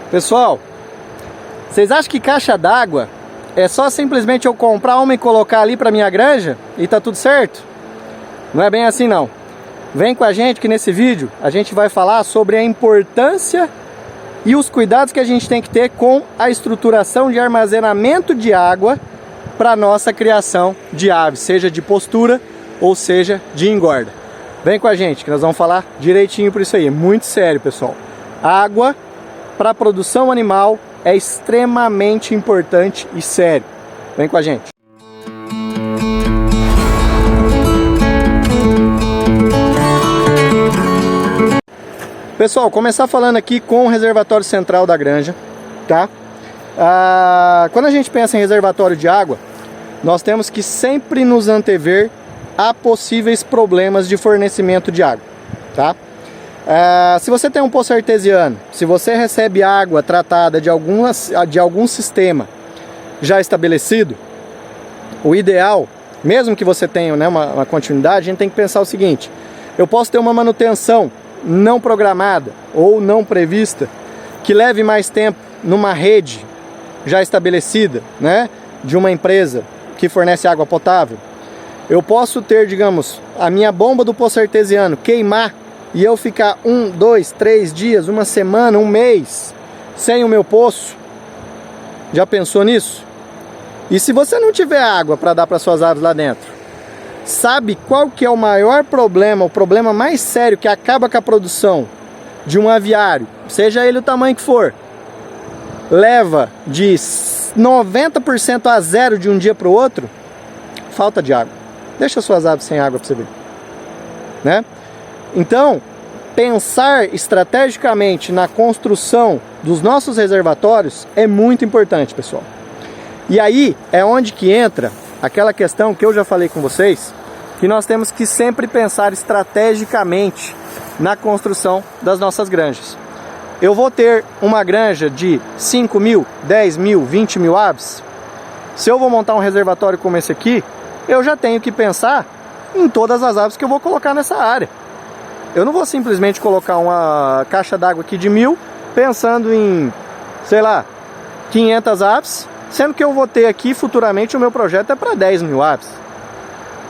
Pessoal, vocês acham que caixa d'água é só simplesmente eu comprar uma e colocar ali para minha granja e tá tudo certo? Não é bem assim não. Vem com a gente que nesse vídeo a gente vai falar sobre a importância e os cuidados que a gente tem que ter com a estruturação de armazenamento de água para nossa criação de aves, seja de postura ou seja de engorda. Vem com a gente que nós vamos falar direitinho por isso aí. É muito sério, pessoal. Água para a produção animal é extremamente importante e sério. Vem com a gente. Pessoal, começar falando aqui com o reservatório central da granja, tá? Quando a gente pensa em reservatório de água, nós temos que sempre nos antever a possíveis problemas de fornecimento de água, tá? Se você tem um poço artesiano, se você recebe água tratada de algum sistema já estabelecido, o ideal, mesmo que você tenha, né, uma continuidade, a gente tem que pensar o seguinte: eu posso ter uma manutenção não programada ou não prevista que leve mais tempo numa rede já estabelecida, né, de uma empresa que fornece água potável. Eu posso ter, digamos, a minha bomba do poço artesiano queimar e eu ficar 1, 2, 3 dias, uma semana, um mês sem o meu poço. Já pensou nisso? E se você não tiver água para dar para suas aves lá dentro, sabe qual que é o maior problema, o problema mais sério que acaba com a produção de um aviário, seja ele o tamanho que for, leva de 90% a zero de um dia para o outro? Falta de água. Deixa suas aves sem água para você ver, né? Então, pensar estrategicamente na construção dos nossos reservatórios é muito importante, pessoal. E aí é onde que entra aquela questão que eu já falei com vocês, que nós temos que sempre pensar estrategicamente na construção das nossas granjas. Eu vou ter uma granja de 5 mil, 10 mil, 20 mil aves. Se eu vou montar um reservatório como esse aqui, eu já tenho que pensar em todas as aves que eu vou colocar nessa área. Eu não vou simplesmente colocar uma caixa d'água aqui de 1000, pensando em, sei lá, 500 aves, sendo que eu vou ter aqui futuramente, o meu projeto é para 10 mil aves.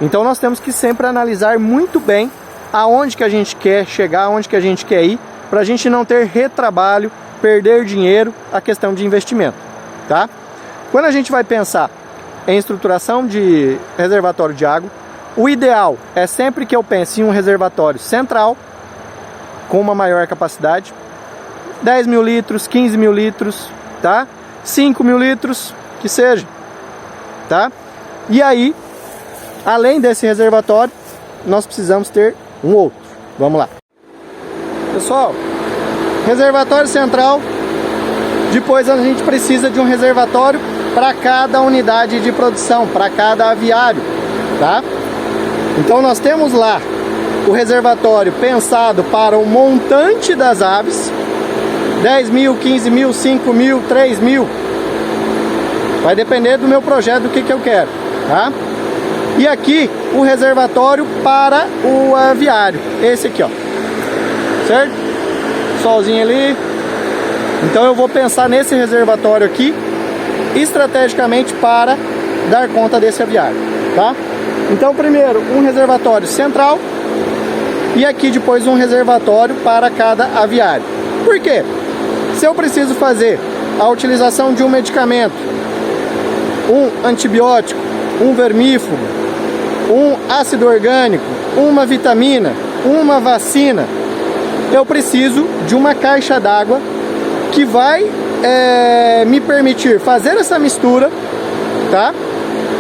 Então nós temos que sempre analisar muito bem aonde que a gente quer chegar, aonde que a gente quer ir, para a gente não ter retrabalho, perder dinheiro, a questão de investimento, tá? Quando a gente vai pensar em estruturação de reservatório de água, o ideal é sempre que eu pense em um reservatório central, com uma maior capacidade, 10 mil litros, 15 mil litros, tá? 5 mil litros, que seja, tá? E aí, além desse reservatório, nós precisamos ter um outro. Vamos lá. Pessoal, reservatório central, depois a gente precisa de um reservatório para cada unidade de produção, para cada aviário, tá? Então nós temos lá o reservatório pensado para o montante das aves, 10 mil, 15 mil, 5 mil, 3 mil. Vai depender do meu projeto, do que eu quero, tá? E aqui o reservatório para o aviário, esse aqui, ó, certo? Solzinho ali. Então eu vou pensar nesse reservatório aqui estrategicamente para dar conta desse aviário, tá? Então primeiro um reservatório central e aqui depois um reservatório para cada aviário. Por quê? Se eu preciso fazer a utilização de um medicamento, um antibiótico, um vermífugo, um ácido orgânico, uma vitamina, uma vacina, eu preciso de uma caixa d'água que vai me permitir fazer essa mistura, tá?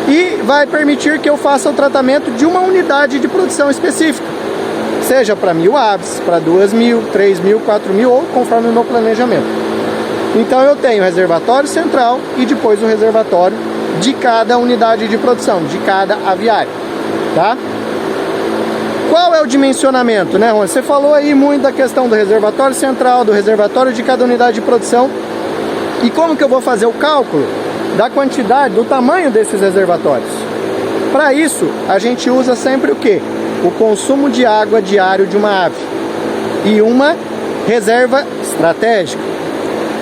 E vai permitir que eu faça o tratamento de uma unidade de produção específica, seja para 1000 aves, para 2000, 3000, 4000 ou conforme o meu planejamento. Então eu tenho o reservatório central e depois o reservatório de cada unidade de produção, de cada aviário, tá? Qual é o dimensionamento, né, Rony? Você falou aí muito da questão do reservatório central, do reservatório de cada unidade de produção. E como que eu vou fazer o cálculo da quantidade, do tamanho desses reservatórios? Para isso, a gente usa sempre o quê? O consumo de água diário de uma ave e uma reserva estratégica.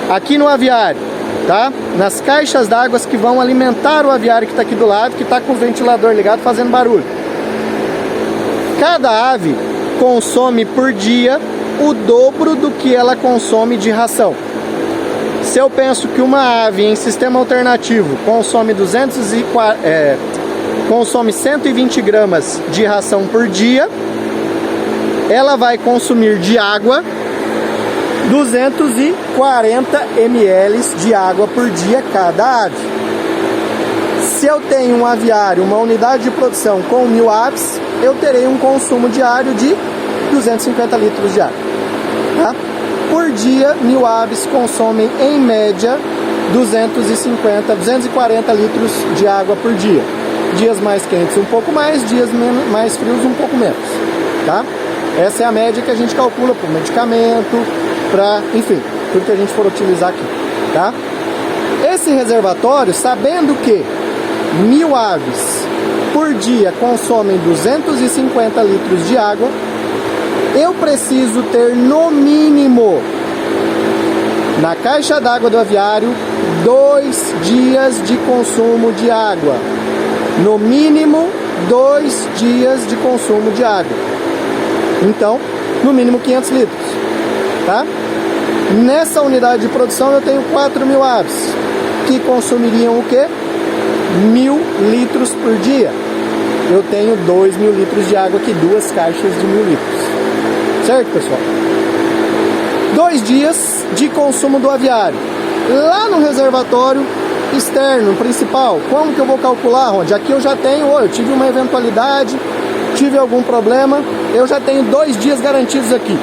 aqui no aviário, tá? Nas caixas d'água que vão alimentar o aviário que está aqui do lado, que está com o ventilador ligado fazendo barulho. Cada ave consome por dia o dobro do que ela consome de ração. Se eu penso que uma ave em sistema alternativo consome 120 gramas de ração por dia, ela vai consumir de água 240 ml de água por dia cada ave. Se eu tenho um aviário, uma unidade de produção com 1000 aves, eu terei um consumo diário de 250 litros de água. Tá? Por dia, 1000 aves consomem em média 240 litros de água por dia. Dias mais quentes um pouco mais, dias mais frios um pouco menos. Tá? Essa é a média que a gente calcula para o medicamento, para, enfim, tudo que a gente for utilizar aqui. Tá? Esse reservatório, sabendo que 1000 aves por dia consomem 250 litros de água, eu preciso ter no mínimo na caixa d'água do aviário 2 dias de consumo de água. No mínimo 2 dias de consumo de água. Então, no mínimo 500 litros. Tá? Nessa unidade de produção eu tenho 4.000 aves, que consumiriam o quê? 1.000 litros por dia. Eu tenho 2.000 litros de água aqui, 2 caixas de 1.000 litros. Certo, pessoal? 2 dias de consumo do aviário. Lá no reservatório externo, principal, como que eu vou calcular, Ronde? Aqui eu já tenho, eu tive uma eventualidade, tive algum problema, eu já tenho 2 dias garantidos aqui.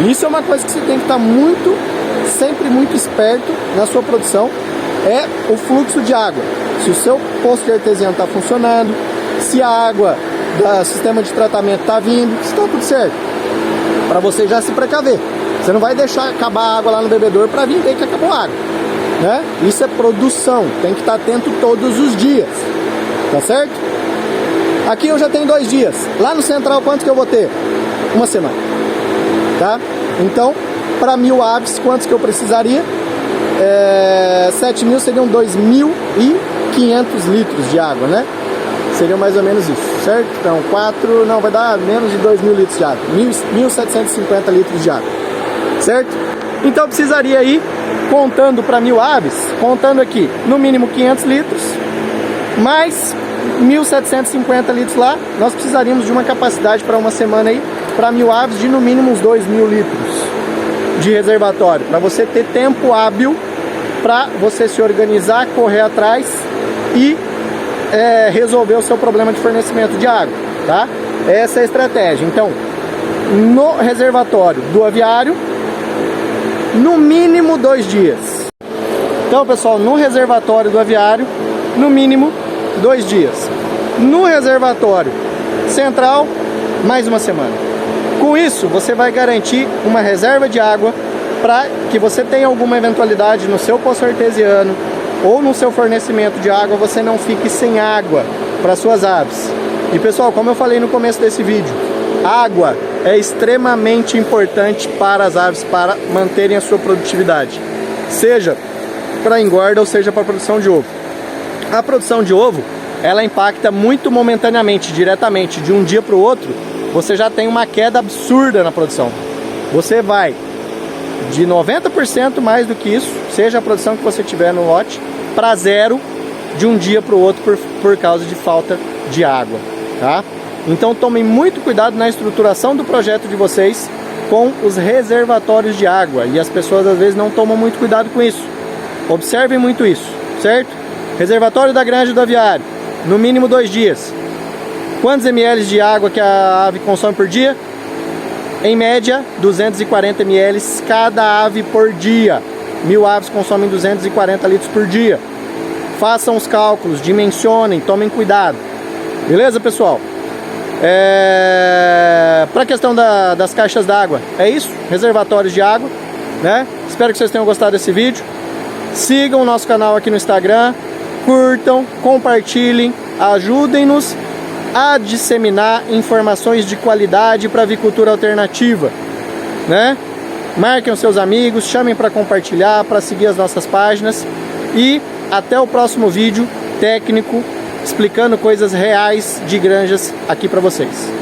Isso é uma coisa que você tem que estar sempre muito esperto na sua produção, é o fluxo de água. Se o seu poço de artesiano está funcionando, se a água do sistema de tratamento está vindo, está tudo certo. Para você já se precaver. Você não vai deixar acabar a água lá no bebedouro para vir ver que acabou a água. Né? Isso é produção, tem que estar atento todos os dias. Tá certo? Aqui eu já tenho 2 dias. Lá no central, quanto que eu vou ter? 1 semana. Tá? Então, para 1000 aves, quantos que eu precisaria? 7.000 seriam 2.500 litros de água, né? Seriam mais ou menos isso, certo? Então, não, vai dar menos de 2.000 litros de água. 1.750 litros de água, certo? Então, eu precisaria aí, contando para 1000 aves, contando aqui, no mínimo 500 litros, mais 1.750 litros lá, nós precisaríamos de uma capacidade para uma semana aí, para 1000 aves, de no mínimo uns 2.000 litros de reservatório, para você ter tempo hábil para você se organizar, correr atrás e resolver o seu problema de fornecimento de água, tá? Essa é a estratégia. Então, no reservatório do aviário, no mínimo 2 dias. Então, pessoal, no reservatório do aviário, no mínimo 2 dias. No reservatório central, mais 1 semana. Com isso, você vai garantir uma reserva de água para que você tenha alguma eventualidade no seu poço artesiano ou no seu fornecimento de água, você não fique sem água para suas aves. E pessoal, como eu falei no começo desse vídeo, água é extremamente importante para as aves, para manterem a sua produtividade, seja para engorda ou seja para a produção de ovo. A produção de ovo, ela impacta muito momentaneamente, diretamente, de um dia para o outro, você já tem uma queda absurda na produção. Você vai de 90% mais do que isso, seja a produção que você tiver no lote, para 0 de um dia para o outro por causa de falta de água, tá? Então tomem muito cuidado na estruturação do projeto de vocês com os reservatórios de água, e as pessoas às vezes não tomam muito cuidado com isso. Observem muito isso, certo? Reservatório da granja do aviário, no mínimo 2 dias. Quantos ml de água que a ave consome por dia? Em média, 240 ml cada ave por dia. 1000 aves consomem 240 litros por dia. Façam os cálculos, dimensionem, tomem cuidado. Beleza, pessoal? Para a questão das caixas d'água, é isso, reservatórios de água, né? Espero que vocês tenham gostado desse vídeo. Sigam o nosso canal aqui no Instagram, curtam, compartilhem, ajudem-nos a disseminar informações de qualidade para a avicultura alternativa, né? marquem os seus amigos, chamem para compartilhar, para seguir as nossas páginas. E até o próximo vídeo técnico, explicando coisas reais de granjas aqui para vocês.